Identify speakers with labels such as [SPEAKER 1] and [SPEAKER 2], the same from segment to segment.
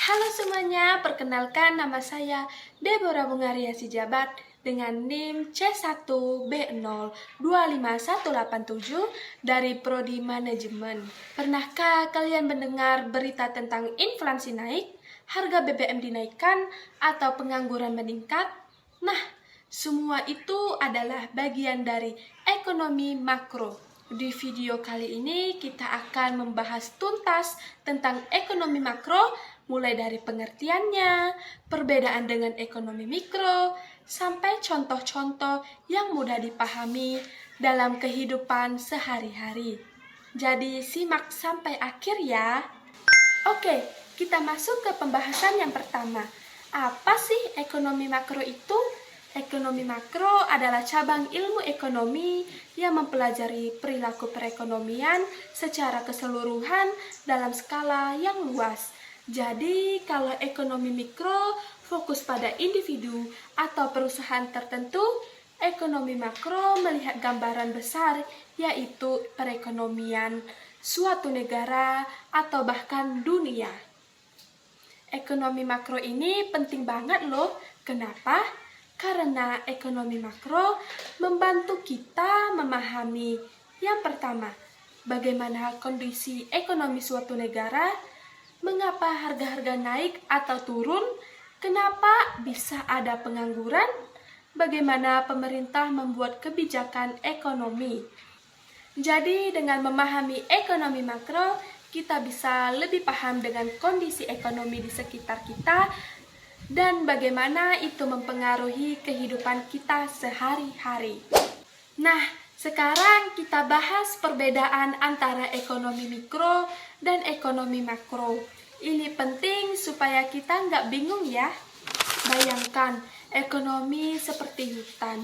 [SPEAKER 1] Halo semuanya, perkenalkan nama saya Deborah Bungaria Sijabat dengan NIM C1B025187 dari Prodi Manajemen. Pernahkah kalian mendengar berita tentang inflasi naik, harga BBM dinaikkan, atau pengangguran meningkat? Nah, semua itu adalah bagian dari ekonomi makro. Di video kali ini kita akan membahas tuntas tentang ekonomi makro, mulai dari pengertiannya, perbedaan dengan ekonomi mikro, sampai contoh-contoh yang mudah dipahami dalam kehidupan sehari-hari. Jadi simak sampai akhir ya. Oke, kita masuk ke pembahasan yang pertama. Apa sih ekonomi makro itu? Ekonomi makro adalah cabang ilmu ekonomi yang mempelajari perilaku perekonomian secara keseluruhan dalam skala yang luas. Jadi, kalau ekonomi mikro fokus pada individu atau perusahaan tertentu, ekonomi makro melihat gambaran besar, yaitu perekonomian suatu negara atau bahkan dunia. Ekonomi makro ini penting banget loh. Kenapa? Karena ekonomi makro membantu kita memahami yang pertama, bagaimana kondisi ekonomi suatu negara, mengapa harga-harga naik atau turun, kenapa bisa ada pengangguran, bagaimana pemerintah membuat kebijakan ekonomi. Jadi dengan memahami ekonomi makro, kita bisa lebih paham dengan kondisi ekonomi di sekitar kita dan bagaimana itu mempengaruhi kehidupan kita sehari-hari. Nah, sekarang kita bahas perbedaan antara ekonomi mikro dan ekonomi makro. Ini penting supaya kita nggak bingung ya. Bayangkan, ekonomi seperti hutan.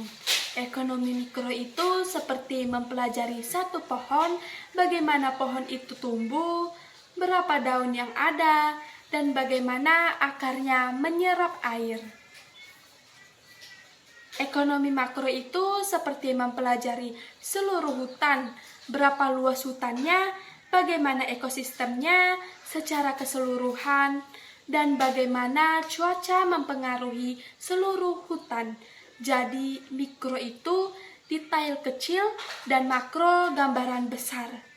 [SPEAKER 1] Ekonomi mikro itu seperti mempelajari satu pohon, bagaimana pohon itu tumbuh, berapa daun yang ada, dan bagaimana akarnya menyerap air. Ekonomi makro itu seperti mempelajari seluruh hutan, berapa luas hutannya, bagaimana ekosistemnya secara keseluruhan, dan bagaimana cuaca mempengaruhi seluruh hutan. Jadi mikro itu detail kecil dan makro gambaran besar.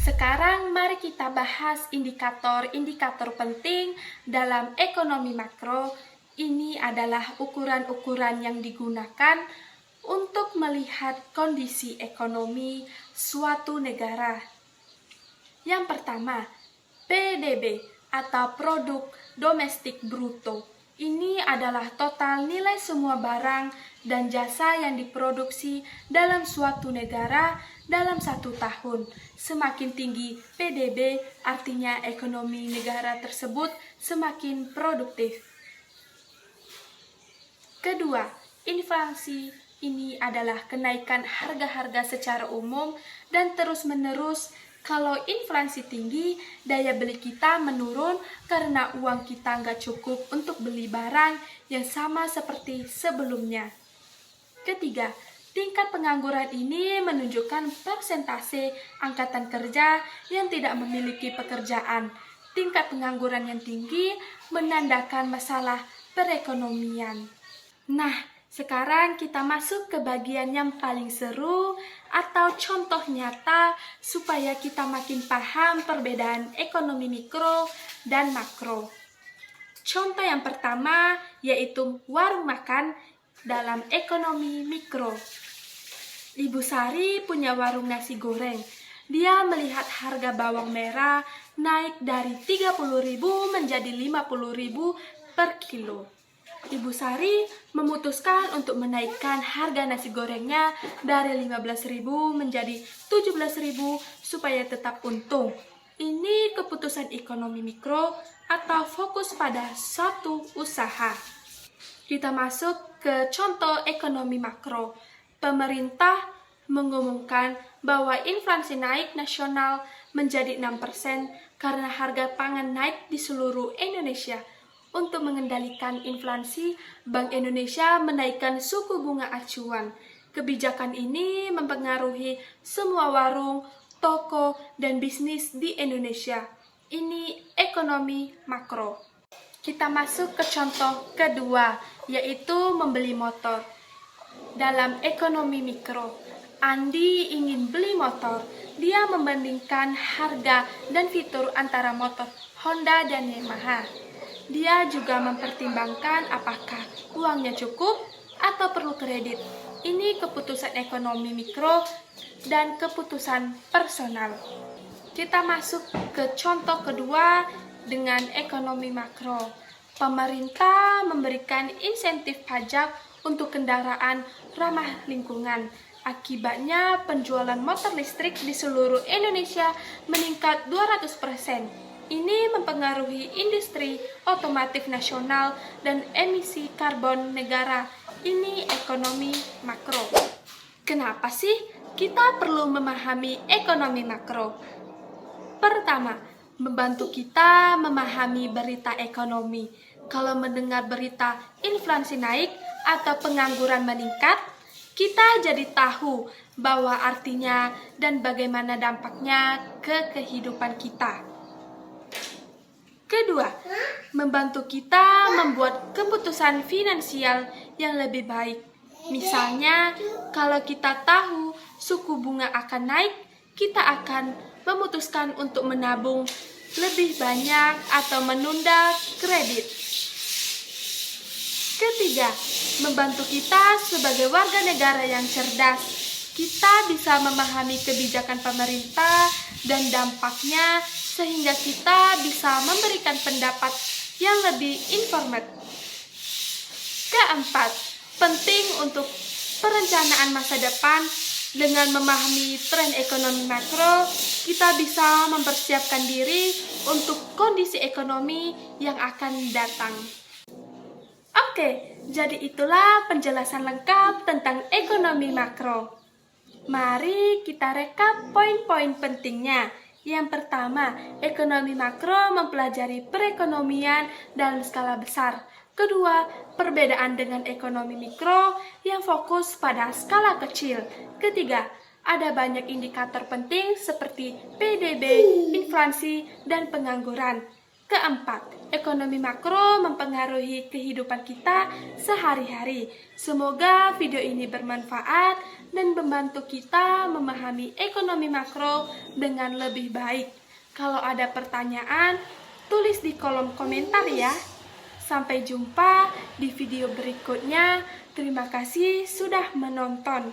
[SPEAKER 1] Sekarang mari kita bahas indikator-indikator penting dalam ekonomi makro. Ini adalah ukuran-ukuran yang digunakan untuk melihat kondisi ekonomi suatu negara. Yang pertama, PDB atau Produk Domestik Bruto. Ini adalah total nilai semua barang dan jasa yang diproduksi dalam suatu negara dalam satu tahun. Semakin tinggi PDB, artinya ekonomi negara tersebut semakin produktif. Kedua, inflasi. Ini adalah kenaikan harga-harga secara umum dan terus-menerus. Kalau inflasi tinggi, daya beli kita menurun karena uang kita nggak cukup untuk beli barang yang sama seperti sebelumnya. Ketiga, tingkat pengangguran ini menunjukkan persentase angkatan kerja yang tidak memiliki pekerjaan. Tingkat pengangguran yang tinggi menandakan masalah perekonomian. Nah, sekarang kita masuk ke bagian yang paling seru atau contoh nyata supaya kita makin paham perbedaan ekonomi mikro dan makro. Contoh yang pertama yaitu warung makan dalam ekonomi mikro. Ibu Sari punya warung nasi goreng. Dia melihat harga bawang merah naik dari 30.000 menjadi 50.000 per kilo. Ibu Sari memutuskan untuk menaikkan harga nasi gorengnya dari 15.000 menjadi 17.000 supaya tetap untung. Ini keputusan ekonomi mikro atau fokus pada suatu usaha. Kita masuk ke contoh ekonomi makro. Pemerintah mengumumkan bahwa inflasi naik nasional menjadi 6% karena harga pangan naik di seluruh Indonesia. Untuk mengendalikan inflasi, Bank Indonesia menaikkan suku bunga acuan. Kebijakan ini mempengaruhi semua warung, toko, dan bisnis di Indonesia. Ini ekonomi makro. Kita masuk ke contoh kedua, yaitu membeli motor. Dalam ekonomi mikro, Andi ingin beli motor. Dia membandingkan harga dan fitur antara motor Honda dan Yamaha. Dia juga mempertimbangkan apakah uangnya cukup atau perlu kredit. Ini keputusan ekonomi mikro dan keputusan personal. Kita masuk ke contoh kedua dengan ekonomi makro. Pemerintah memberikan insentif pajak untuk kendaraan ramah lingkungan. Akibatnya penjualan motor listrik di seluruh Indonesia meningkat 200%. Ini mempengaruhi industri otomotif nasional dan emisi karbon negara. Ini ekonomi makro. Kenapa sih kita perlu memahami ekonomi makro? Pertama, membantu kita memahami berita ekonomi. Kalau mendengar berita inflasi naik atau pengangguran meningkat, kita jadi tahu bahwa artinya dan bagaimana dampaknya ke kehidupan kita. Kedua, membantu kita membuat keputusan finansial yang lebih baik. Misalnya, kalau kita tahu suku bunga akan naik, kita akan memutuskan untuk menabung lebih banyak atau menunda kredit. Ketiga, membantu kita sebagai warga negara yang cerdas. Kita bisa memahami kebijakan pemerintah dan dampaknya sehingga kita bisa memberikan pendapat yang lebih informed. Keempat, penting untuk perencanaan masa depan. Dengan memahami tren ekonomi makro, kita bisa mempersiapkan diri untuk kondisi ekonomi yang akan datang. Oke, jadi itulah penjelasan lengkap tentang ekonomi makro. Mari kita rekap poin-poin pentingnya. Yang pertama, ekonomi makro mempelajari perekonomian dalam skala besar. Kedua, perbedaan dengan ekonomi mikro yang fokus pada skala kecil. Ketiga, ada banyak indikator penting seperti PDB, inflasi, dan pengangguran. Keempat, ekonomi makro mempengaruhi kehidupan kita sehari-hari. Semoga video ini bermanfaat dan membantu kita memahami ekonomi makro dengan lebih baik. Kalau ada pertanyaan, tulis di kolom komentar ya. Sampai jumpa di video berikutnya. Terima kasih sudah menonton.